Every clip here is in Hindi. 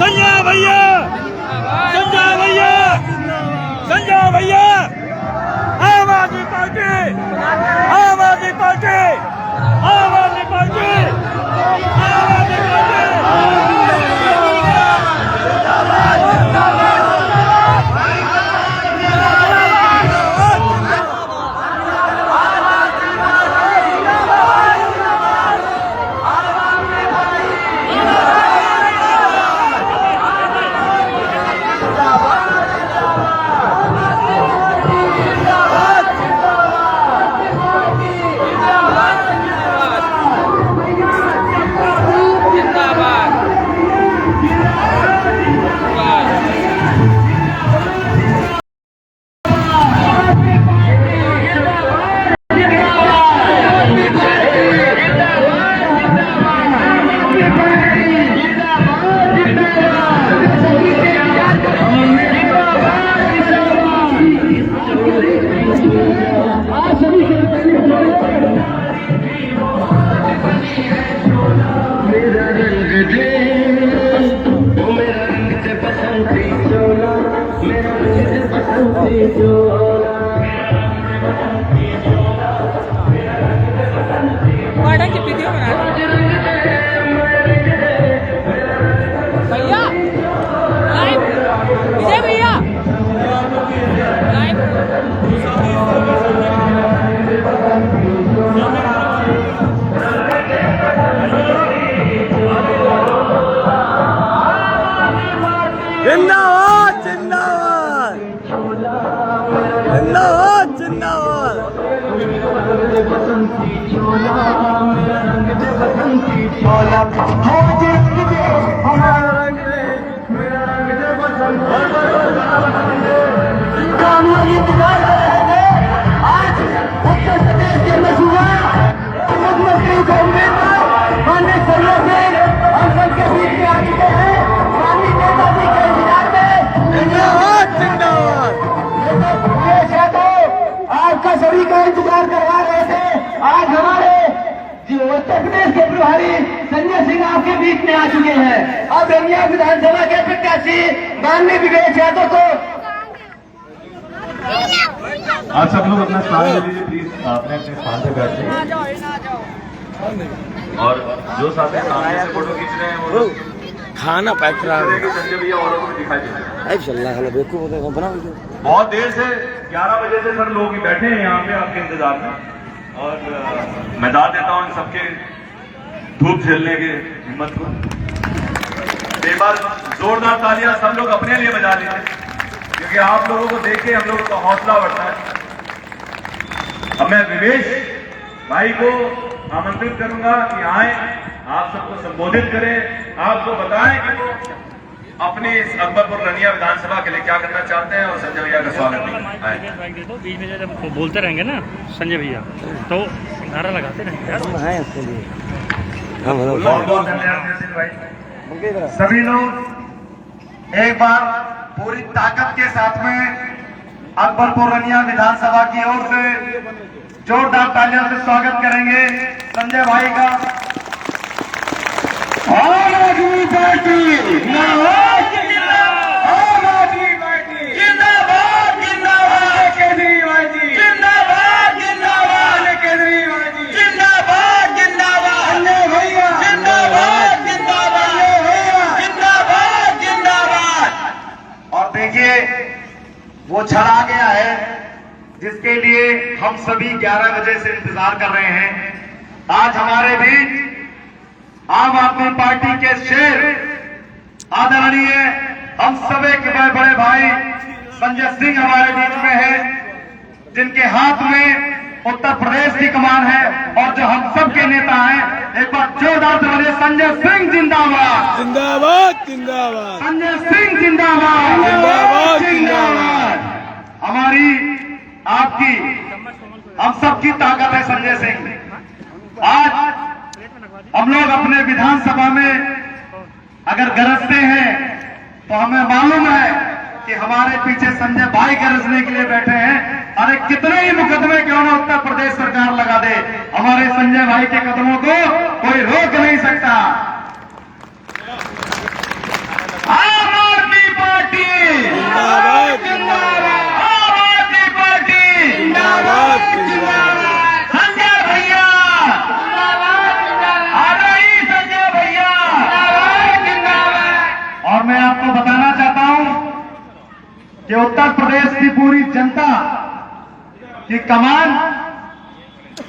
संजय भैया, संजय भैया, संजय भैया, आम आदमी पार्टी, आम आदमी पार्टी, आम आदमी पार्टी, आम आदमी पार्टी। जिंदाबाद जिंदाबाद जिंदाबाद जिंदाबाद। आज उत्तर प्रदेश के मशहूर मुख्यमंत्री को उम्मीदवार माननीय संजय सिंह हम सबके बीच में आ चुके हैं। माननीय नेताजी के इंतजार में जिंदाबाद जिंदाबाद। उमेश यादव आपका सभी का इंतजार करवा रहे थे। आज हमारे उत्तर प्रदेश के प्रभारी संजय सिंह आपके बीच में आ चुके हैं। अब बेनिया विधानसभा के प्रत्याशी माननीय विवेक यादव को आप सब लोग अपना स्थान ले लीजिए प्लीज, अपने अपने स्थान पे बैठिए। और जो सामने सामने से फोटो खींच रहे हैं वो खाना पैक करा संजय भैया और भी दिखाई दे रहे हैं। बहुत देर से 11 बजे से सर लोग बैठे हैं यहाँ पे आपके इंतजार में, और मैं दाद देता हूँ इन सबके धूप झेलने के हिम्मत को। एक बार जोरदार तालियां सब लोग अपने लिए बजा लीजिए, क्योंकि आप लोगों को देख के हम लोगों का हौसला बढ़ता है। अब मैं विवेश भाई को आमंत्रित करूंगा कि आए, आप सबको संबोधित करें, आपको बताएं कि वो अपनी इस अकबरपुर रनिया विधानसभा के लिए क्या करना चाहते हैं, और संजय भैया का स्वागत करें। बीच में जब बोलते रहेंगे ना संजय भैया तो नारा लगाते रहेंगे यार। बहुत बहुत धन्यवाद भाई। सभी लोग एक बार पूरी ताकत के साथ में अकबरपुर रनिया विधानसभा की ओर से जोरदार तालियों से स्वागत करेंगे संजय भाई का। आम आदमी पार्टी जिंदाबाद, आम आदमी पार्टी जिंदाबाद जिंदाबाद, केजरीवाल जी जिंदाबाद जिंदाबाद, केजरीवाल जी जिंदाबाद जिंदाबाद, संजय भैया जिंदाबाद जिंदाबाद, जिंदाबाद जिंदाबाद। और देखिए वो छड़ा गया है जिसके लिए हम सभी 11 बजे से इंतजार कर रहे हैं। आज हमारे बीच आम आदमी पार्टी के शेर आदरणीय हम सभी के बड़े भाई संजय सिंह हमारे बीच में है, जिनके हाथ में उत्तर प्रदेश की कमान है और जो हम सब के नेता हैं। एक बार जोरदार तालियां। संजय सिंह जिंदाबाद जिंदाबाद जिंदाबाद, संजय सिंह जिंदाबाद जिंदाबाद जिंदाबाद। हमारी आपकी हम सबकी ताकत है संजय सिंह। आज हम लोग अपने विधानसभा में अगर गरजते हैं तो हमें मालूम है कि हमारे पीछे संजय भाई गरजने के लिए बैठे हैं। अरे कितने ही मुकदमे क्यों ना उत्तर प्रदेश सरकार लगा दे, हमारे संजय भाई के कदमों को कोई रोक नहीं सकता। कि उत्तर प्रदेश की पूरी जनता की कमान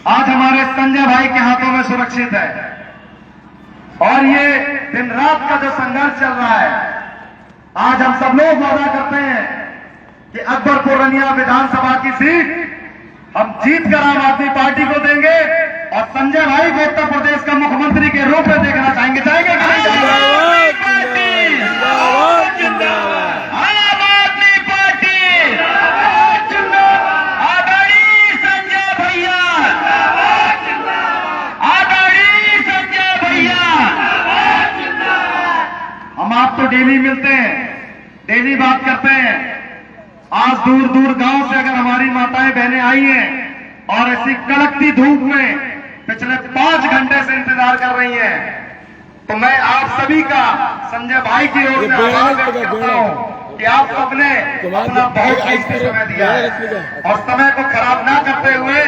आज हमारे संजय भाई के हाथों में सुरक्षित है। और ये दिन रात का जो संघर्ष चल रहा है, आज हम सब लोग वादा करते हैं कि अकबरपुर रनिया विधानसभा की सीट हम जीत कर आम आदमी पार्टी को देंगे और संजय भाई को उत्तर प्रदेश का मुख्यमंत्री के रूप में देखना चाहेंगे। चाहेंगे कि नहीं चाहेंगे? जिंदाबाद जिंदाबाद आम आदमी पार्टी आदरणीय संजय भैया, आदरणीय संजय भैया। हम आप तो डेली मिलते हैं, डेली बात करते हैं। आज दूर दूर गांव से अगर हमारी माताएं बहनें आई हैं और ऐसी कड़कती धूप में पिछले 5 घंटे से इंतजार कर रही हैं, तो मैं आप सभी का संजय भाई की ओर से आभार व्यक्त करता हूं कि आप सबने अपना बहुत कीमती समय दिया है। और समय को खराब ना करते हुए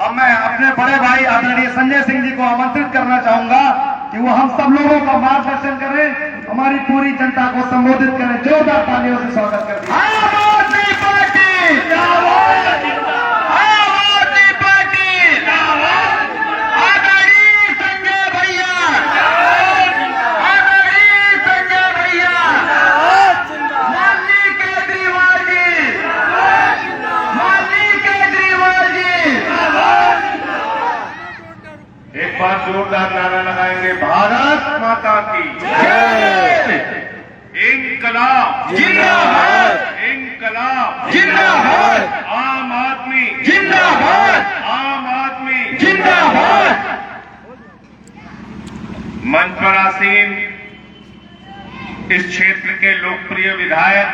अब मैं अपने बड़े भाई आदरणीय संजय सिंह जी को आमंत्रित करना चाहूंगा कि वो हम सब लोगों का मार्गदर्शन करें, हमारी पूरी जनता को संबोधित करें। जोरदार तालियों से स्वागत करते हैं। आम आदमी पार्टी जिंदाबाद, आम आदमी पार्टी जिंदाबाद, आदरणीय संजय भैया, आदरणीय संजय भैया, माननीय केजरीवाल जी, माननीय केजरीवाल जी। एक बार जोरदार नारा लगाएंगे, भारत माता की जय, इंकलाब जिंदाबाद, इंकलाब जिंदाबाद, आम आदमी जिंदाबाद, आम आदमी जिंदाबाद। मंच पर आसीन इस क्षेत्र के लोकप्रिय विधायक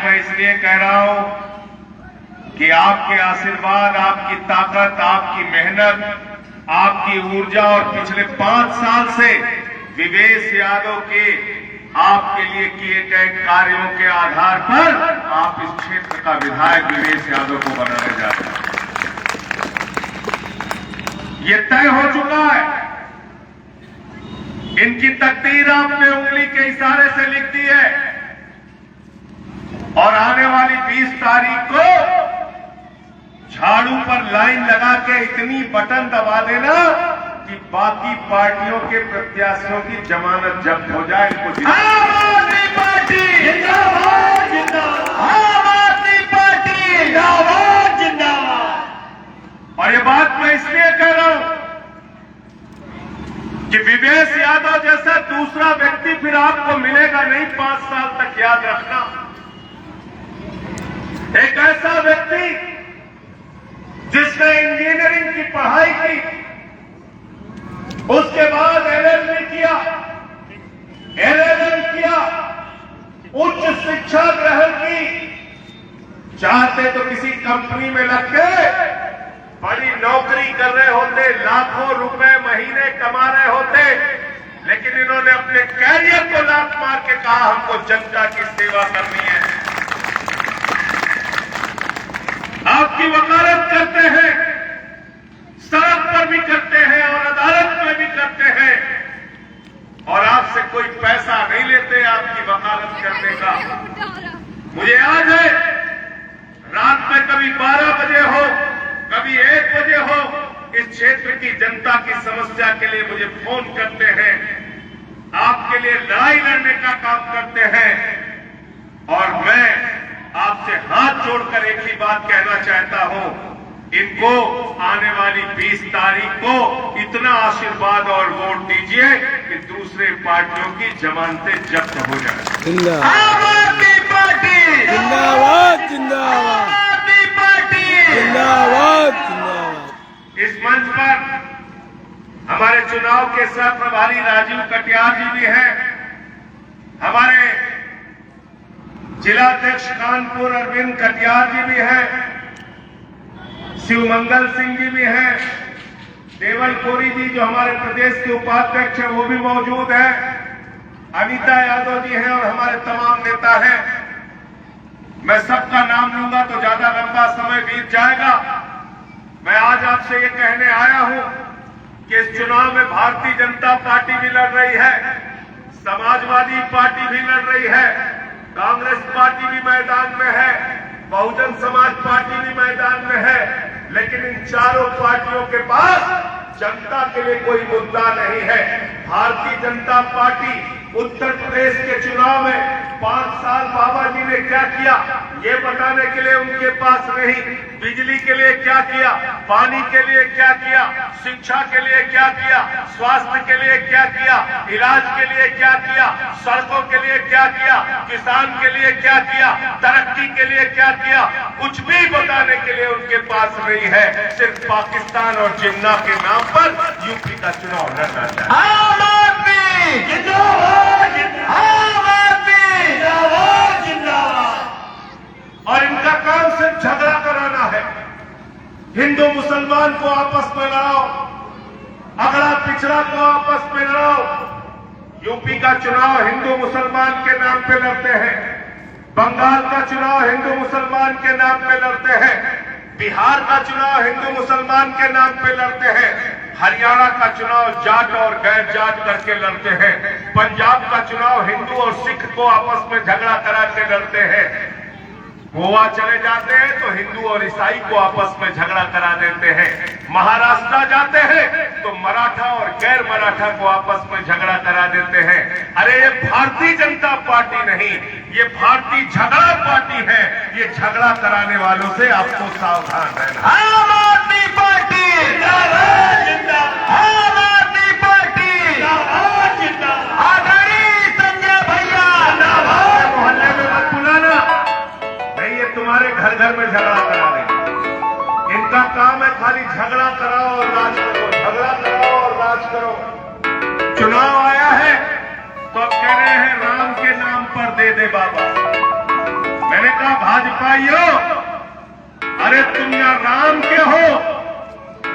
मैं इसलिए कह रहा हूं कि आपके आशीर्वाद, आपकी ताकत, आपकी मेहनत, आपकी ऊर्जा और पिछले 5 साल से विवेश यादव के आपके लिए किए गए कार्यों के आधार पर आप इस क्षेत्र का विधायक विवेश यादव को बनाने जा रहे हैं। ये तय हो चुका है। इनकी तकदीर आपने उंगली के इशारे से लिख दी है और आने वाली 20 तारीख को झाड़ू पर लाइन लगा के इतनी बटन दबा देना कि बाकी पार्टियों के प्रत्याशियों की जमानत जब्त हो जाए। इनको आम आदमी पार्टी जिंदाबाद, जिंदाबाद, आम आदमी पार्टी जिंदाबाद, जिंदाबाद। और ये बात मैं इसलिए कह रहा हूं कि विवेश यादव जैसा दूसरा व्यक्ति फिर आपको मिलेगा नहीं 5 साल तक, याद रखना। एक ऐसा व्यक्ति जिसने इंजीनियरिंग की पढ़ाई की, उसके बाद एलएलबी किया, एलएलएम किया, उच्च शिक्षा ग्रहण की, चाहते तो किसी कंपनी में लग के बड़ी नौकरी कर रहे होते, लाखों रुपए महीने कमा रहे होते, लेकिन इन्होंने अपने कैरियर को लात मार के कहा हमको जनता की सेवा करनी है। आपकी वकालत करते हैं, सड़क पर भी करते हैं और अदालत में भी करते हैं और आपसे कोई पैसा नहीं लेते आपकी वकालत करने का। मुझे याद है रात में कभी 12 बजे हो, कभी 1 बजे हो, इस क्षेत्र की जनता की समस्या के लिए मुझे फोन करते हैं, आपके लिए लड़ाई लड़ने का काम करते हैं। और मैं आपसे हाथ जोड़कर एक ही बात कहना चाहता हूं, इनको आने वाली 20 तारीख को इतना आशीर्वाद और वोट दीजिए कि दूसरे पार्टियों की जमानतें जब्त हो जाए। आम आदमी पार्टी जिंदाबाद, जिंदाबाद, आम आदमी पार्टी जिंदाबाद, जिंदाबाद। इस मंच पर हमारे चुनाव के सह प्रभारी राजीव कटियार जी भी हैं, हमारे जिलाध्यक्ष कानपुर अरविंद कटियार जी भी हैं, शिवमंगल सिंह जी भी हैं, देवलपुरी जी जो हमारे प्रदेश के उपाध्यक्ष हैं वो भी मौजूद हैं, अनीता यादव जी हैं और हमारे तमाम नेता हैं। मैं सबका नाम लूंगा तो ज्यादा लंबा समय बीत जाएगा। मैं आज आपसे ये कहने आया हूं कि इस चुनाव में भारतीय जनता पार्टी भी लड़ रही है, समाजवादी पार्टी भी लड़ रही है, कांग्रेस पार्टी भी मैदान में है, बहुजन समाज पार्टी भी मैदान में है, लेकिन इन चारों पार्टियों के पास जनता के लिए कोई मुद्दा नहीं है। भारतीय जनता पार्टी उत्तर प्रदेश के चुनाव में 5 साल बाबा जी ने क्या किया ये बताने के लिए उनके पास नहीं, बिजली के लिए क्या किया, पानी के लिए क्या किया, शिक्षा के लिए क्या किया, स्वास्थ्य के लिए क्या किया, इलाज के लिए क्या किया, सड़कों के लिए क्या किया, किसान के लिए क्या किया, तरक्की के लिए क्या किया, कुछ भी बताने के लिए उनके पास नहीं है। सिर्फ पाकिस्तान और जिन्ना के नाम पर यूपी का चुनाव लड़ना चाहते हैं। आम आदमी जिंदाबाद, आम आदमी जिंदाबाद, जिंदाबाद। और इनका काम सिर्फ झगड़ा कराना है। हिंदू मुसलमान को आपस में लड़ाओ, अगड़ा पिछड़ा को आपस में लड़ाओ। यूपी का चुनाव हिंदू मुसलमान के नाम पे लड़ते हैं, बंगाल का चुनाव हिंदू मुसलमान के नाम पे लड़ते हैं, बिहार का चुनाव हिंदू मुसलमान के नाम पे लड़ते हैं, हरियाणा का चुनाव जाट और गैर जाट करके लड़ते हैं, पंजाब का चुनाव हिंदू और सिख को आपस में झगड़ा करा के लड़ते हैं, गोवा चले जाते हैं तो हिंदू और ईसाई को आपस में झगड़ा करा देते हैं, महाराष्ट्र जाते हैं तो मराठा और गैर मराठा को आपस में झगड़ा करा देते हैं। अरे ये भारतीय जनता पार्टी नहीं, ये भारतीय झगड़ा पार्टी है। ये झगड़ा कराने वालों से आपको सावधान रहना। आम आदमी पार्टी जिंदाबाद, जिंदाबाद। आम आदमी पार्टी जिंदाबाद, जिंदाबाद। आदरणीय संजय भैया जिंदाबाद। मोहल्ले में मत बुलाना, नहीं ये तुम्हारे घर घर में झगड़ा करा देंगे। इनका काम है खाली झगड़ा कराओ और राज करो, झगड़ा कराओ और राज करो। चुनाव आया है तो अब कह रहे हैं राम के नाम पर दे दे बाबा। मैंने कहा भाजपाइयों, अरे तुम ना राम के हो,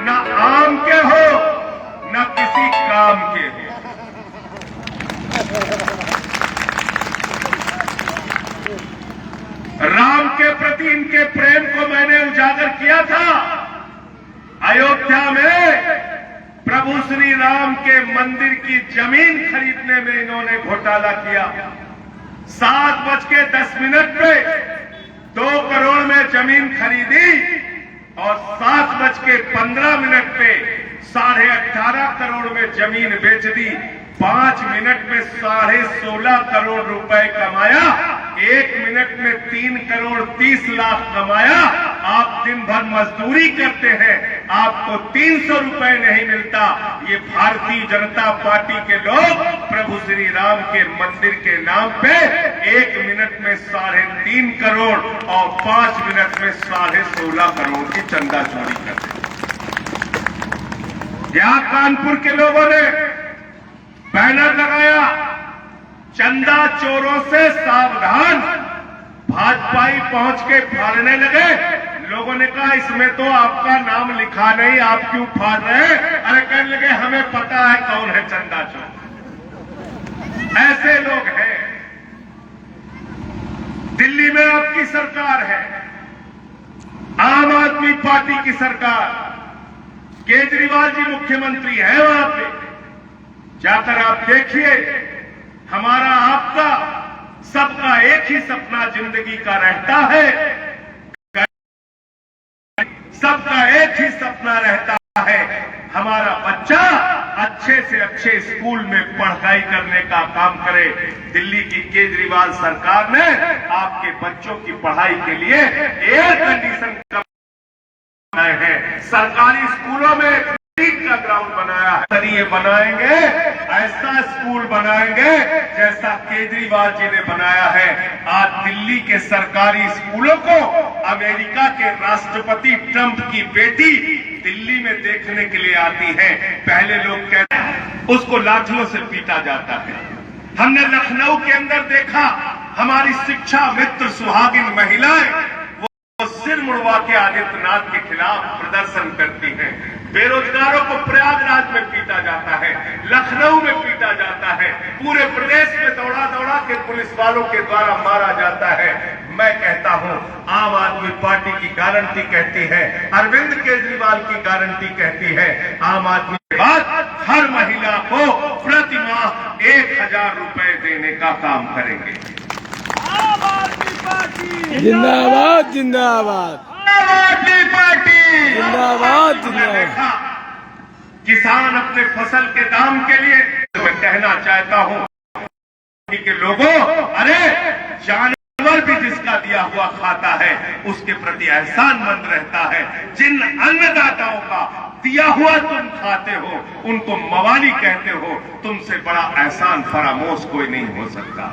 ना आम के हो, ना किसी काम के हो। राम के प्रति इनके प्रेम को मैंने उजागर किया था। अयोध्या में प्रभु श्री राम के मंदिर की जमीन खरीदने में इन्होंने घोटाला किया। 7:10 पे 2 करोड़ में जमीन खरीदी और 7:15 पे 18.5 करोड़ में जमीन बेच दी। 5 मिनट में 16.5 करोड़ रुपए कमाया, 1 मिनट में 3 करोड़ 30 लाख कमाया। आप दिन भर मजदूरी करते हैं, आपको 300 रुपए नहीं मिलता। ये भारतीय जनता पार्टी के लोग प्रभु श्री राम के मंदिर के नाम पे 1 मिनट में 3.5 करोड़ और 5 मिनट में 16.5 करोड़ की चंदा चोरी करते हैं। यहां कानपुर के लोगों ने बैनर लगाया, चंदा चोरों से सावधान। भाजपाई पहुंच के फाड़ने लगे। लोगों ने कहा इसमें तो आपका नाम लिखा नहीं, आप क्यों फाड़ रहे हैं? अरे कहने लगे हमें पता है कौन है चंदा चोर। ऐसे लोग हैं। दिल्ली में आपकी सरकार है, आम आदमी पार्टी की सरकार, केजरीवाल जी मुख्यमंत्री है। वहां पे जाकर आप देखिए, हमारा आपका सबका एक ही सपना जिंदगी का रहता है, सबका एक ही सपना रहता है, हमारा बच्चा अच्छे से अच्छे स्कूल में पढ़ाई करने का काम करे। दिल्ली की केजरीवाल सरकार ने आपके बच्चों की पढ़ाई के लिए एयर कंडीशन बनाए हैं, सरकारी स्कूलों में का ग्राउंड बनाया है। ये बनाएंगे, ऐसा स्कूल बनाएंगे जैसा केजरीवाल जी ने बनाया है। आज दिल्ली के सरकारी स्कूलों को अमेरिका के राष्ट्रपति ट्रंप की बेटी दिल्ली में देखने के लिए आती है। पहले लोग कहते हैं उसको लाठियों से पीटा जाता है। हमने लखनऊ के अंदर देखा, हमारी शिक्षा मित्र सुहागिन महिलाएं वो सिर मुड़वा के आदित्यनाथ के खिलाफ प्रदर्शन करती हैं। बेरोजगारों को प्रयागराज में पीटा जाता है, लखनऊ में पीटा जाता है, पूरे प्रदेश में दौड़ा दौड़ा के पुलिस वालों के द्वारा मारा जाता है। मैं कहता हूं आम आदमी पार्टी की गारंटी कहती है, अरविंद केजरीवाल की गारंटी कहती है, आम आदमी के बाद हर महिला को प्रति माह 1000 रुपए देने का काम करेंगे। जिंदाबाद जिंदाबाद आम आदमी पार्टी जिंदाबाद मैं जिंदाबाद। देखा किसान अपने फसल के दाम के लिए, मैं कहना चाहता हूं के लोगों, अरे जानवर भी जिसका दिया हुआ खाता है उसके प्रति एहसानमंद रहता है। जिन अन्नदाताओं का दिया हुआ तुम खाते हो उनको मवाली कहते हो। तुमसे बड़ा एहसान फरामोश कोई नहीं हो सकता।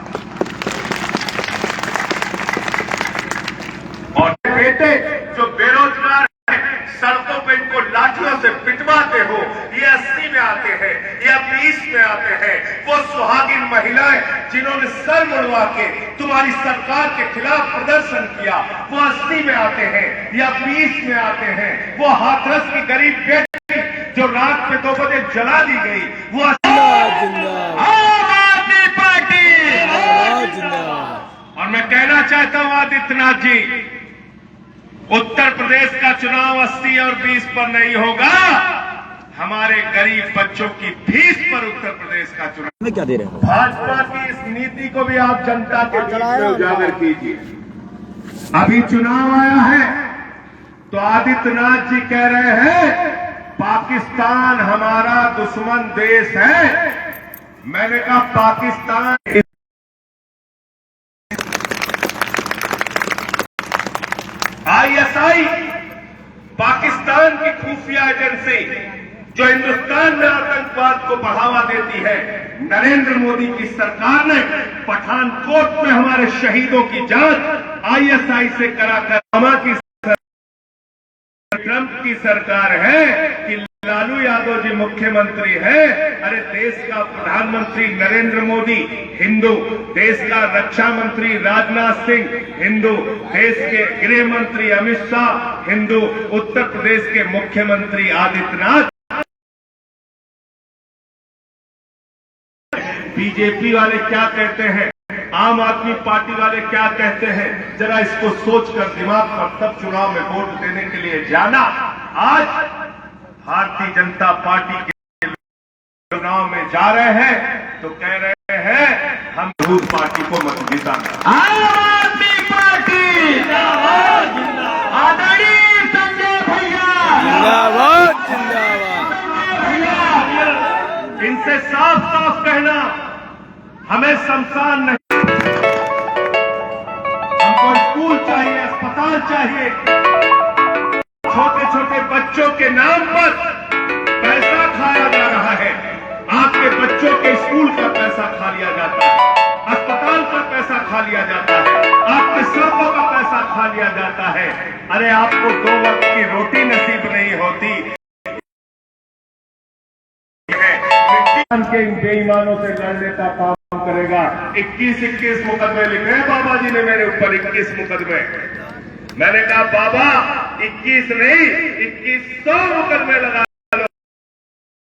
और बेटे जो बेरोजगार हैं, सड़कों पे इनको लाठियों से पिटवाते हो, ये 80 में आते हैं या 20 में आते हैं। वो सुहागिन महिलाएं जिन्होंने सर मुड़वा के तुम्हारी सरकार के खिलाफ प्रदर्शन किया, वो 80 में आते हैं या 20 में आते हैं। वो हाथरस की गरीब बेटी जो रात में 2 बजे जला दी गई, वो जिंदाबाद आम आदमी पार्टी जिंदाबाद जिंदाबाद। और मैं कहना चाहता हूं आदित्यनाथ जी, उत्तर प्रदेश का चुनाव 80 और 20 पर नहीं होगा, हमारे गरीब बच्चों की फीस पर उत्तर प्रदेश का चुनाव में क्या दे रहे हो? भाजपा की इस नीति को भी आप जनता के बीच में उजागर कीजिए। अभी चुनाव आया है तो आदित्यनाथ जी कह रहे हैं पाकिस्तान हमारा दुश्मन देश है। मैंने कहा पाकिस्तान ISI पाकिस्तान की खुफिया एजेंसी जो हिंदुस्तान में आतंकवाद को बढ़ावा देती है। नरेंद्र मोदी की सरकार ने पठानकोट में हमारे शहीदों की जांच ISI से कराकर ट्रंप की सरकार है कि लालू यादव जी मुख्यमंत्री है। अरे देश का प्रधानमंत्री नरेंद्र मोदी हिंदू, देश का रक्षा मंत्री राजनाथ सिंह हिंदू, देश के गृह मंत्री अमित शाह हिंदू, उत्तर प्रदेश के मुख्यमंत्री आदित्यनाथ। बीजेपी वाले क्या कहते हैं, आम आदमी पार्टी वाले क्या कहते हैं, जरा इसको सोचकर दिमाग पर तब चुनाव में वोट देने के लिए जाना। आज भारतीय जनता पार्टी के चुनाव में जा रहे हैं तो कह रहे हैं हम जरूर पार्टी को मत जिताना। आम आदमी पार्टी आदरणीय संजय भैया जिंदाबाद जिंदाबाद। इनसे साफ साफ कहना हमें शमशान नहीं, हमको स्कूल चाहिए, अस्पताल चाहिए। छोटे छोटे बच्चों के नाम पर पैसा खाया जा रहा है। आपके बच्चों के स्कूल का पैसा खा लिया जाता है, अस्पताल का पैसा खा लिया जाता है, आपके सड़कों का पैसा खा लिया जाता है। अरे आपको 2 वक्त की रोटी नसीब नहीं होती है। के इन बेईमानों से लड़ने का काम करेगा। 21 मुकदमे लिखे हैं बाबा जी ने मेरे ऊपर, 21 मुकदमे। मैंने कहा बाबा 21 नहीं 2100 मुकदमे लगा लो,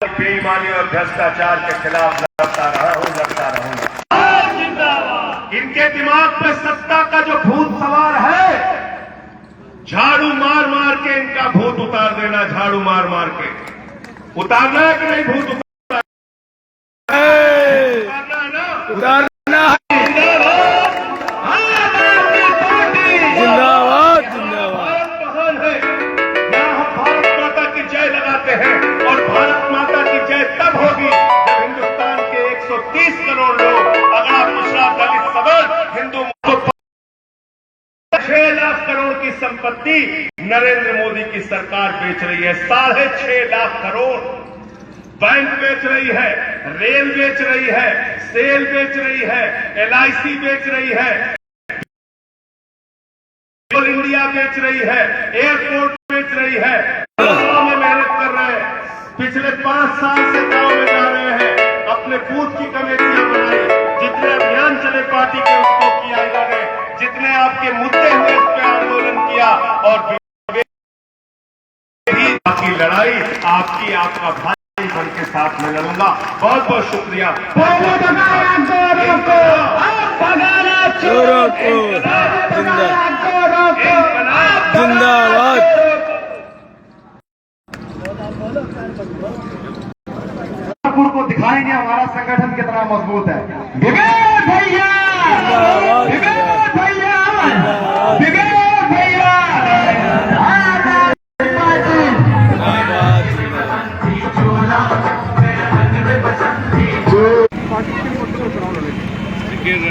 बेईमानी और भ्रष्टाचार के खिलाफ लड़ता रहूंगा। इनके दिमाग पे सत्ता का जो भूत सवार है, झाड़ू मार मार के इनका भूत उतार देना। झाड़ू मार मार के उतारना है कि नहीं? भूत उतारना है ना? उतारना है। जिंदाबाद जिंदाबाद। भारत महान है। यहाँ हम भारत माता की जय लगाते हैं और भारत माता की जय तब होगी जब हिंदुस्तान के 130 करोड़ लोग, अगड़ा पिछड़ा दलित सबल हिंदू, 6 लाख करोड़ की संपत्ति नरेंद्र मोदी की सरकार बेच रही है। 6.5 लाख करोड़ बैंक बेच रही है, रेल बेच रही है, सेल बेच रही है, LIC बेच रही है, इंडिया बेच रही है, एयरपोर्ट बेच रही है। गांव में मेहनत कर रहे हैं, पिछले 5 साल से गांव में जा रहे हैं, अपने बूथ की कमेटियां बनाई, जितने अभियान चले पार्टी के उसको किया इन्होंने, जितने आपके मुद्दे हुए उस पर आंदोलन किया। और बाकी लड़ाई आपकी, आपका भाई बन के साथ में लड़ूंगा। बहुत बहुत शुक्रिया। चोरों को जिंदाबाद। को दिखाएंगे हमारा संगठन कितना मजबूत है। विवेक भैया, जिंदाबाद विवेक भैया। गिर